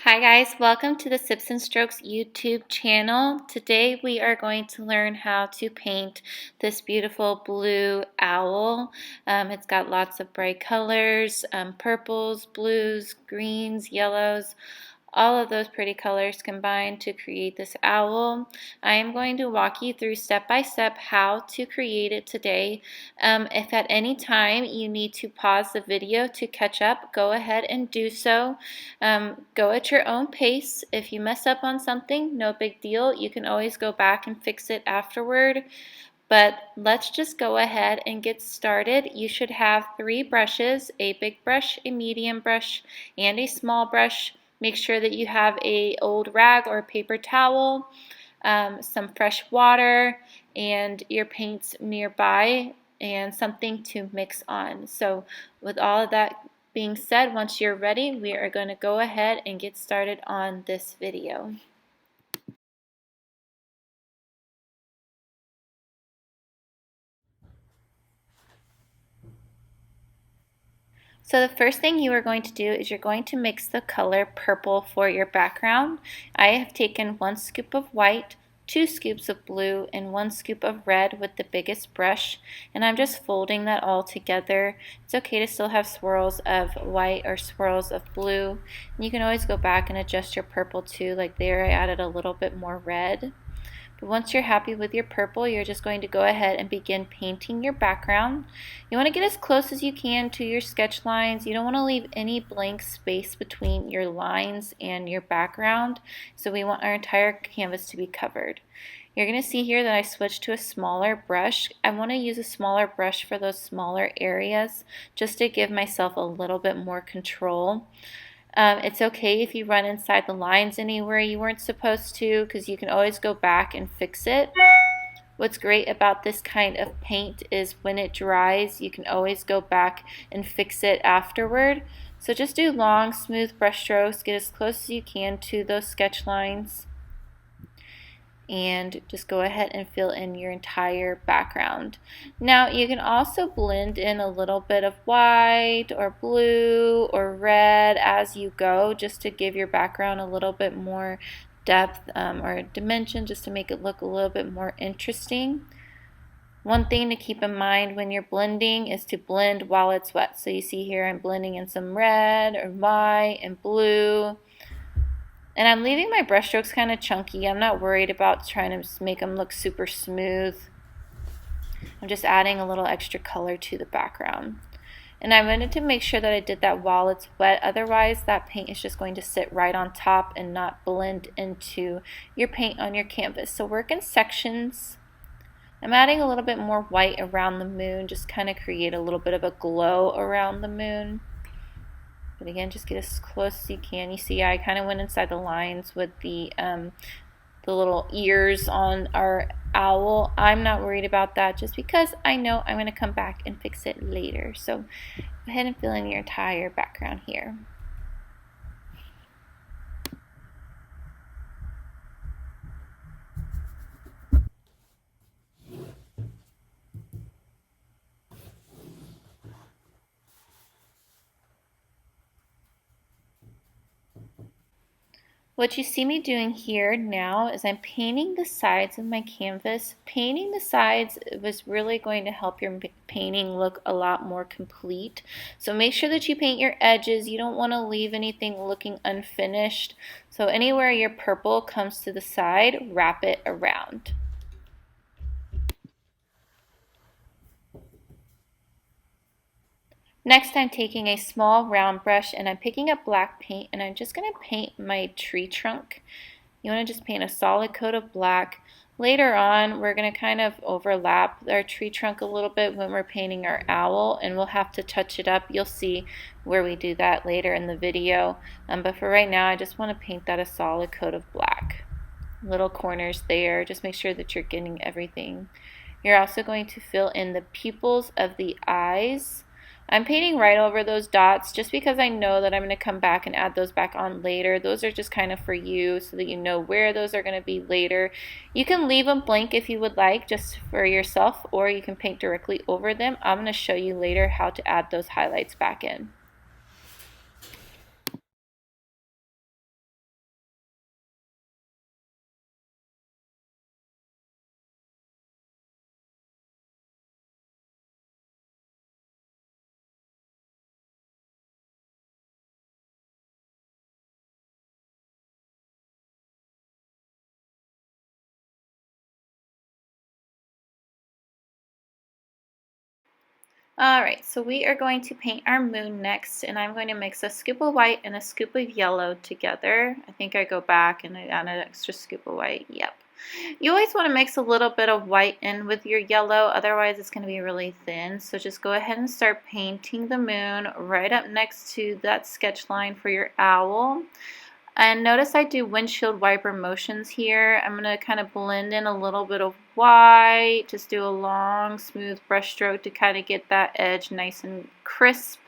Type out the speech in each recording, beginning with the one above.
Hi guys, welcome to the Sips and Strokes YouTube channel. Today we are going to learn how to paint this beautiful blue owl. It's got lots of bright colors, purples, blues, greens, yellows, all of those pretty colors combined to create this owl. I am going to walk you through step by step how to create it today. If at any time you need to pause the video to catch up, go ahead and do so. Go at your own pace. If you mess up on something, no big deal. You can always go back and fix it afterward. But let's just go ahead and get started. You should have 3 brushes, a big brush, a medium brush, and a small brush. Make sure that you have an old rag or paper towel, some fresh water, and your paints nearby, and something to mix on. So with all of that being said, once you're ready, we are going to go ahead and get started on this video. So the first thing you are going to do is you're going to mix the color purple for your background. I have taken 1 scoop of white, 2 scoops of blue, and 1 scoop of red with the biggest brush, and I'm just folding that all together. It's okay to still have swirls of white or swirls of blue. And you can always go back and adjust your purple too, like there I added a little bit more red. But once you're happy with your purple, you're just going to go ahead and begin painting your background. You want to get as close as you can to your sketch lines. You don't want to leave any blank space between your lines and your background. So we want our entire canvas to be covered. You're going to see here that I switched to a smaller brush. I want to use a smaller brush for those smaller areas just to give myself a little bit more control. It's okay if you run inside the lines anywhere you weren't supposed to, because you can always go back and fix it. What's great about this kind of paint is when it dries, you can always go back and fix it afterward. So just do long, smooth brush strokes, get as close as you can to those sketch lines, and just go ahead and fill in your entire background. Now you can also blend in a little bit of white or blue or red as you go, just to give your background a little bit more depth or dimension, just to make it look a little bit more interesting. One thing to keep in mind when you're blending is to blend while it's wet. So you see here I'm blending in some red or white and blue. And I'm leaving my brush strokes kind of chunky. I'm not worried about trying to make them look super smooth. I'm just adding a little extra color to the background. And I wanted to make sure that I did that while it's wet. Otherwise, that paint is just going to sit right on top and not blend into your paint on your canvas. So work in sections. I'm adding a little bit more white around the moon, just kind of create a little bit of a glow around the moon. But again, just get as close as you can. You see, I kind of went inside the lines with the little ears on our owl. I'm not worried about that just because I know I'm going to come back and fix it later. So go ahead and fill in your entire background here. What you see me doing here now is I'm painting the sides of my canvas. Painting the sides was really going to help your painting look a lot more complete. So make sure that you paint your edges. You don't want to leave anything looking unfinished. So anywhere your purple comes to the side, wrap it around. Next, I'm taking a small round brush and I'm picking up black paint, and I'm just going to paint my tree trunk. You want to just paint a solid coat of black. Later on, we're going to kind of overlap our tree trunk a little bit when we're painting our owl, and we'll have to touch it up. You'll see where we do that later in the video. But for right now, I just want to paint that a solid coat of black. Little corners there. Just make sure that you're getting everything. You're also going to fill in the pupils of the eyes. I'm painting right over those dots just because I know that I'm going to come back and add those back on later. Those are just kind of for you so that you know where those are going to be later. You can leave them blank if you would like, just for yourself, or you can paint directly over them. I'm going to show you later how to add those highlights back in. Alright, so we are going to paint our moon next, and I'm going to mix a scoop of white and a scoop of yellow together. I think I go back and I add an extra scoop of white. Yep. You always want to mix a little bit of white in with your yellow, otherwise it's going to be really thin. So just go ahead and start painting the moon right up next to that sketch line for your owl. And notice I do windshield wiper motions here. I'm going to kind of blend in a little bit of white, just do a long, smooth brush stroke to kind of get that edge nice and crisp.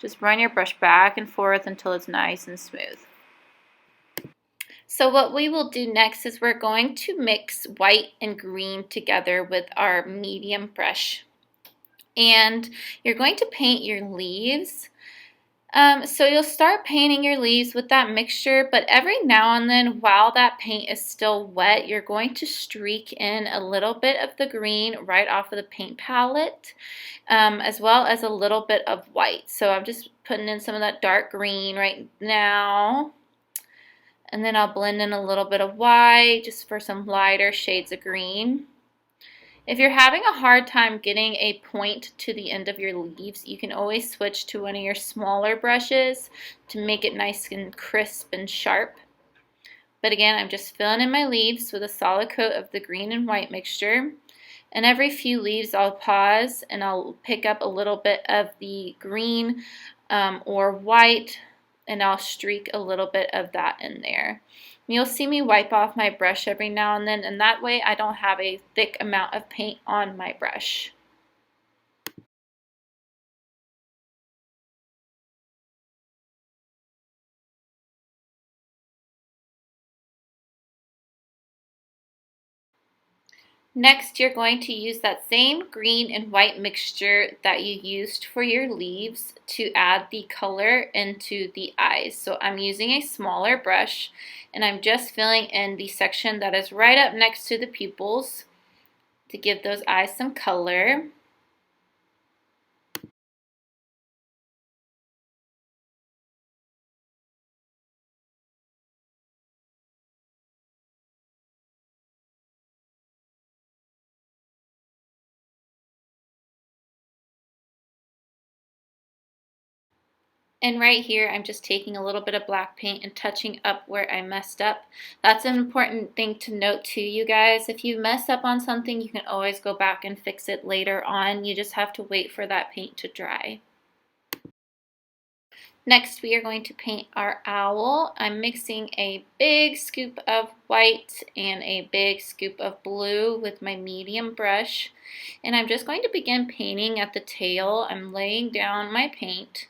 Just run your brush back and forth until it's nice and smooth. So what we will do next is we're going to mix white and green together with our medium brush. And you're going to paint your leaves. So you'll start painting your leaves with that mixture, but every now and then while that paint is still wet, you're going to streak in a little bit of the green right off of the paint palette, as well as a little bit of white. So I'm just putting in some of that dark green right now, and then I'll blend in a little bit of white just for some lighter shades of green. If you're having a hard time getting a point to the end of your leaves, you can always switch to one of your smaller brushes to make it nice and crisp and sharp. But again, I'm just filling in my leaves with a solid coat of the green and white mixture. And every few leaves I'll pause and I'll pick up a little bit of the green or white, and I'll streak a little bit of that in there. You'll see me wipe off my brush every now and then, and that way I don't have a thick amount of paint on my brush. Next, you're going to use that same green and white mixture that you used for your leaves to add the color into the eyes. So I'm using a smaller brush, and I'm just filling in the section that is right up next to the pupils to give those eyes some color. And right here, I'm just taking a little bit of black paint and touching up where I messed up. That's an important thing to note too, you guys. If you mess up on something, you can always go back and fix it later on. You just have to wait for that paint to dry. Next, we are going to paint our owl. I'm mixing a big scoop of white and a big scoop of blue with my medium brush. And I'm just going to begin painting at the tail. I'm laying down my paint.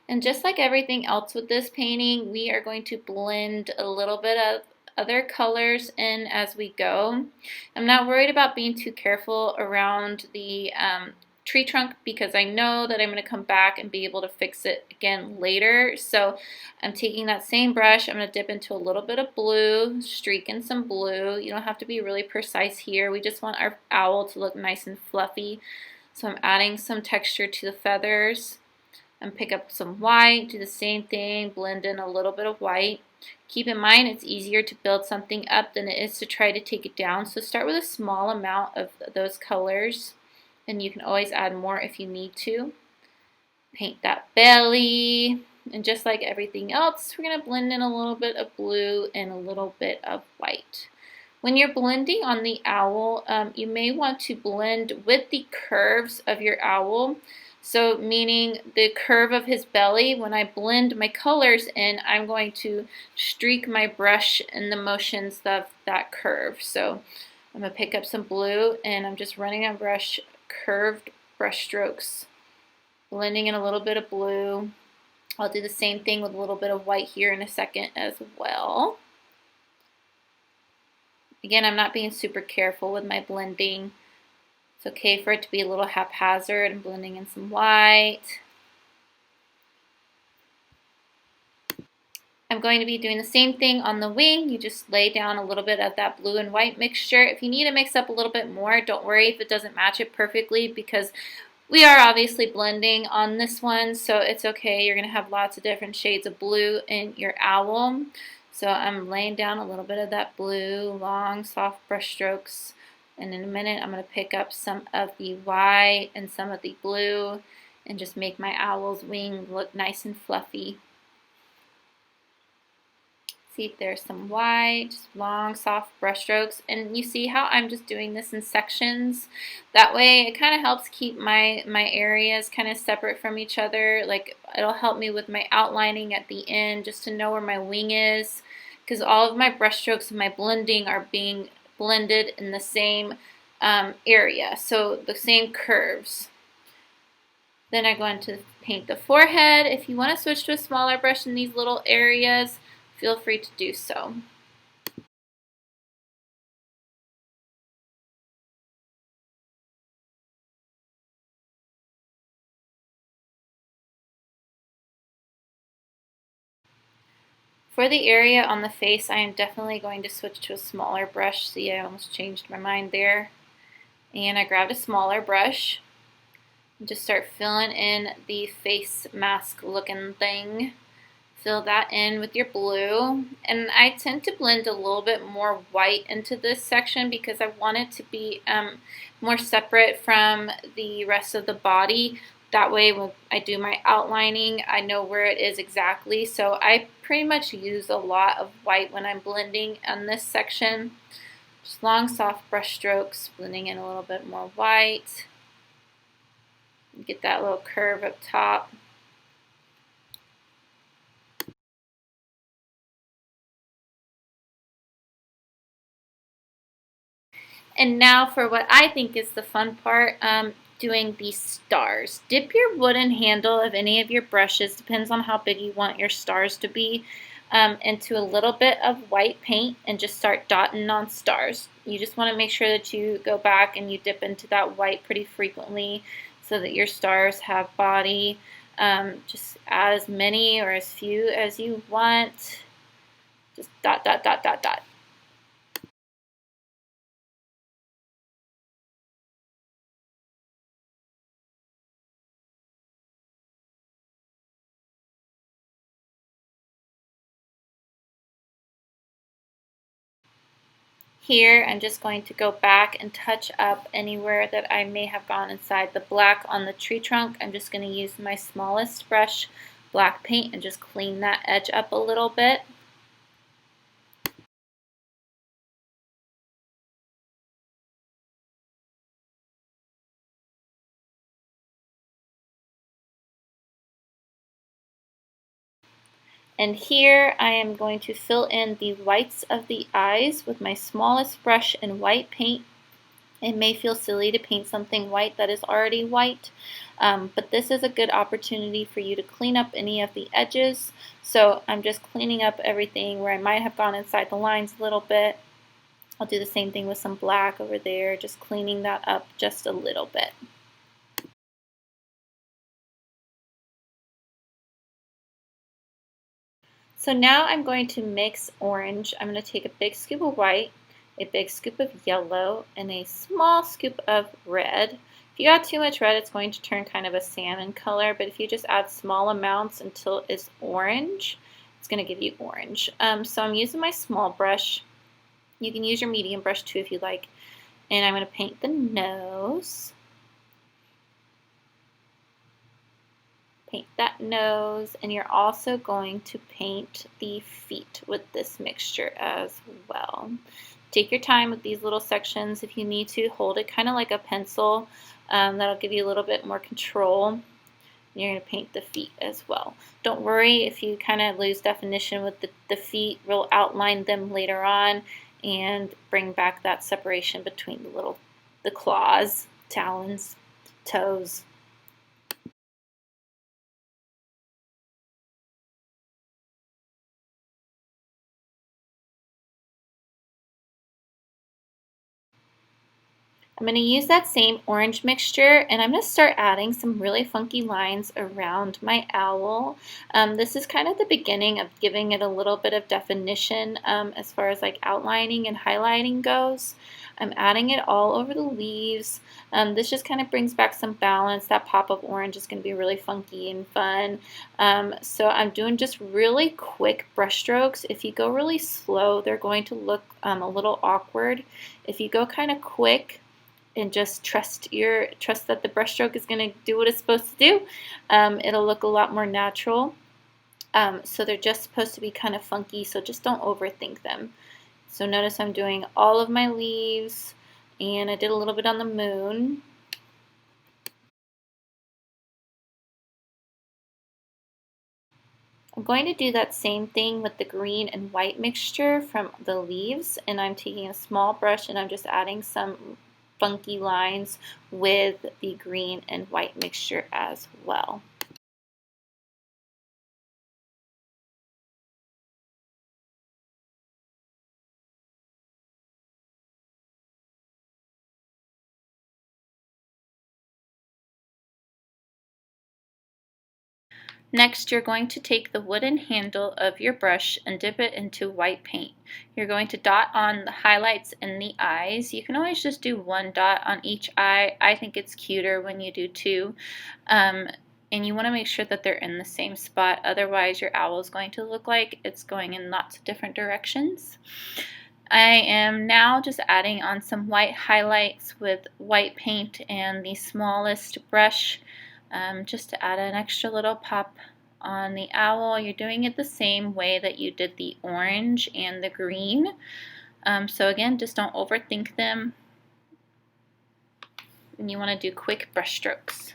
And just like everything else with this painting, we are going to blend a little bit of other colors in as we go. I'm not worried about being too careful around the tree trunk because I know that I'm going to come back and be able to fix it again later. So I'm taking that same brush, I'm going to dip into a little bit of blue, streak in some blue. You don't have to be really precise here. We just want our owl to look nice and fluffy. So I'm adding some texture to the feathers. And pick up some white, do the same thing, blend in a little bit of white. Keep in mind it's easier to build something up than it is to try to take it down. So start with a small amount of those colors, and you can always add more if you need to. Paint that belly, and just like everything else, we're going to blend in a little bit of blue and a little bit of white. When you're blending on the owl, you may want to blend with the curves of your owl. So meaning the curve of his belly, when I blend my colors in, I'm going to streak my brush in the motions of that curve. So I'm going to pick up some blue and I'm just running a brush, curved brush strokes, blending in a little bit of blue. I'll do the same thing with a little bit of white here in a second as well. Again, I'm not being super careful with my blending. It's okay for it to be a little haphazard. I'm blending in some white. I'm going to be doing the same thing on the wing. You just lay down a little bit of that blue and white mixture. If you need to mix up a little bit more, don't worry if it doesn't match it perfectly because we are obviously blending on this one, so it's okay. You're going to have lots of different shades of blue in your owl. So I'm laying down a little bit of that blue, long, soft brush strokes, And in a minute, I'm going to pick up some of the white and some of the blue and just make my owl's wing look nice and fluffy. See, there's some white, just long, soft brush strokes. And you see how I'm just doing this in sections? That way, it kind of helps keep my areas kind of separate from each other. Like, it'll help me with my outlining at the end, just to know where my wing is. Because all of my brush strokes and my blending are being blended in the same area. So, the same curves. Then I'm going to paint the forehead. If you want to switch to a smaller brush in these little areas, feel free to do so. For the area on the face, I am definitely going to switch to a smaller brush. See, I almost changed my mind there. And I grabbed a smaller brush and just start filling in the face mask looking thing. Fill that in with your blue. And I tend to blend a little bit more white into this section because I want it to be more separate from the rest of the body. That way when I do my outlining, I know where it is exactly. So I pretty much use a lot of white when I'm blending on this section. Just long, soft brush strokes, blending in a little bit more white. Get that little curve up top. And now for what I think is the fun part, doing these stars. Dip your wooden handle of any of your brushes, depends on how big you want your stars to be, into a little bit of white paint and just start dotting on stars. You just want to make sure that you go back and you dip into that white pretty frequently so that your stars have body. Just as many or as few as you want. Just dot, dot, dot, dot, dot. Here, I'm just going to go back and touch up anywhere that I may have gone inside the black on the tree trunk. I'm just going to use my smallest brush, black paint, and just clean that edge up a little bit. And here I am going to fill in the whites of the eyes with my smallest brush and white paint. It may feel silly to paint something white that is already white, but this is a good opportunity for you to clean up any of the edges. So I'm just cleaning up everything where I might have gone inside the lines a little bit. I'll do the same thing with some black over there, just cleaning that up just a little bit. So now I'm going to mix orange. I'm going to take a big scoop of white, a big scoop of yellow, and a small scoop of red. If you add too much red, it's going to turn kind of a salmon color, but if you just add small amounts until it's orange, it's going to give you orange. So I'm using my small brush. You can use your medium brush too if you like. And I'm going to paint the nose. Paint that nose, and you're also going to paint the feet with this mixture as well. Take your time with these little sections. If you need to, hold it kind of like a pencil. That'll give you a little bit more control. You're going to paint the feet as well. Don't worry if you kind of lose definition with the feet. We'll outline them later on and bring back that separation between the claws, talons, toes. I'm going to use that same orange mixture, and I'm going to start adding some really funky lines around my owl. This is kind of the beginning of giving it a little bit of definition as far as like outlining and highlighting goes. I'm adding it all over the leaves. This just kind of brings back some balance. That pop of orange is going to be really funky and fun. So I'm doing just really quick brush strokes. If you go really slow, they're going to look a little awkward. If you go kind of quick, and just trust that the brush stroke is going to do what it's supposed to do, it'll look a lot more natural. So they're just supposed to be kind of funky, so just don't overthink them. So notice I'm doing all of my leaves, and I did a little bit on the moon. I'm going to do that same thing with the green and white mixture from the leaves, and I'm taking a small brush and I'm just adding some funky lines with the green and white mixture as well. Next, you're going to take the wooden handle of your brush and dip it into white paint. You're going to dot on the highlights and the eyes. You can always just do one dot on each eye. I think it's cuter when you do two. And you want to make sure that they're in the same spot. Otherwise, your owl is going to look like it's going in lots of different directions. I am now just adding on some white highlights with white paint and the smallest brush, just to add an extra little pop on the owl. You're doing it the same way that you did the orange and the green. So again, just don't overthink them. And you want to do quick brush strokes.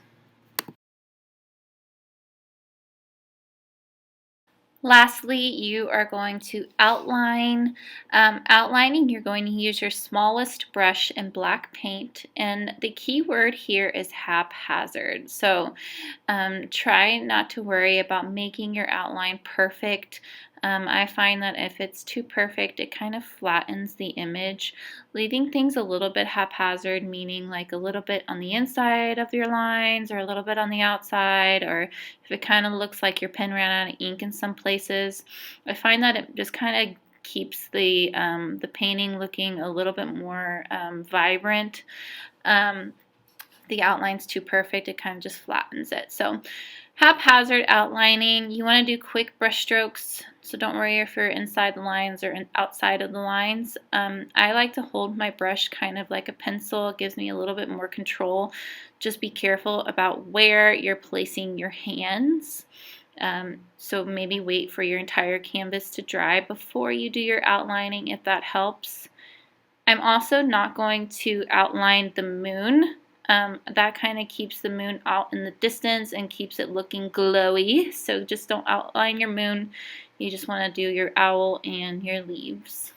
Lastly, you are going to outline. Outlining, you're going to use your smallest brush and black paint, and the key word here is haphazard. So try not to worry about making your outline perfect. I find that if it's too perfect, it kind of flattens the image. Leaving things a little bit haphazard, meaning like a little bit on the inside of your lines or a little bit on the outside, or if it kind of looks like your pen ran out of ink in some places, I find that it just kind of keeps the painting looking a little bit more vibrant. The outline's too perfect, it kind of just flattens it. So haphazard outlining, you want to do quick brush strokes, so don't worry if you're inside the lines or outside of the lines. I like to hold my brush kind of like a pencil. It gives me a little bit more control. Just be careful about where you're placing your hands. So maybe wait for your entire canvas to dry before you do your outlining, if that helps. I'm also not going to outline the moon. That kind of keeps the moon out in the distance and keeps it looking glowy. So just don't outline your moon. You just want to do your owl and your leaves.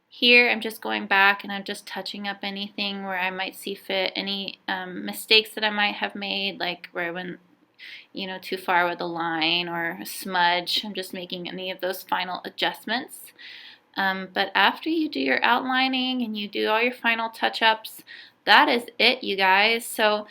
Here I'm just going back and I'm just touching up anything where I might see fit, any mistakes that I might have made, like where I went too far with a line or a smudge. I'm just making any of those final adjustments. But after you do your outlining and you do all your final touch-ups, that is it, you guys. So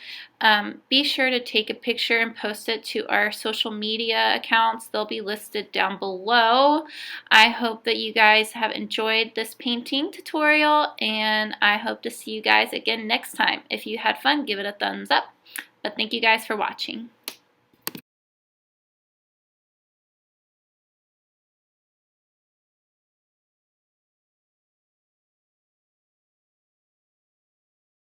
be sure to take a picture and post it to our social media accounts. They'll be listed down below. I hope that you guys have enjoyed this painting tutorial, and I hope to see you guys again next time. If you had fun, give it a thumbs up. But thank you guys for watching.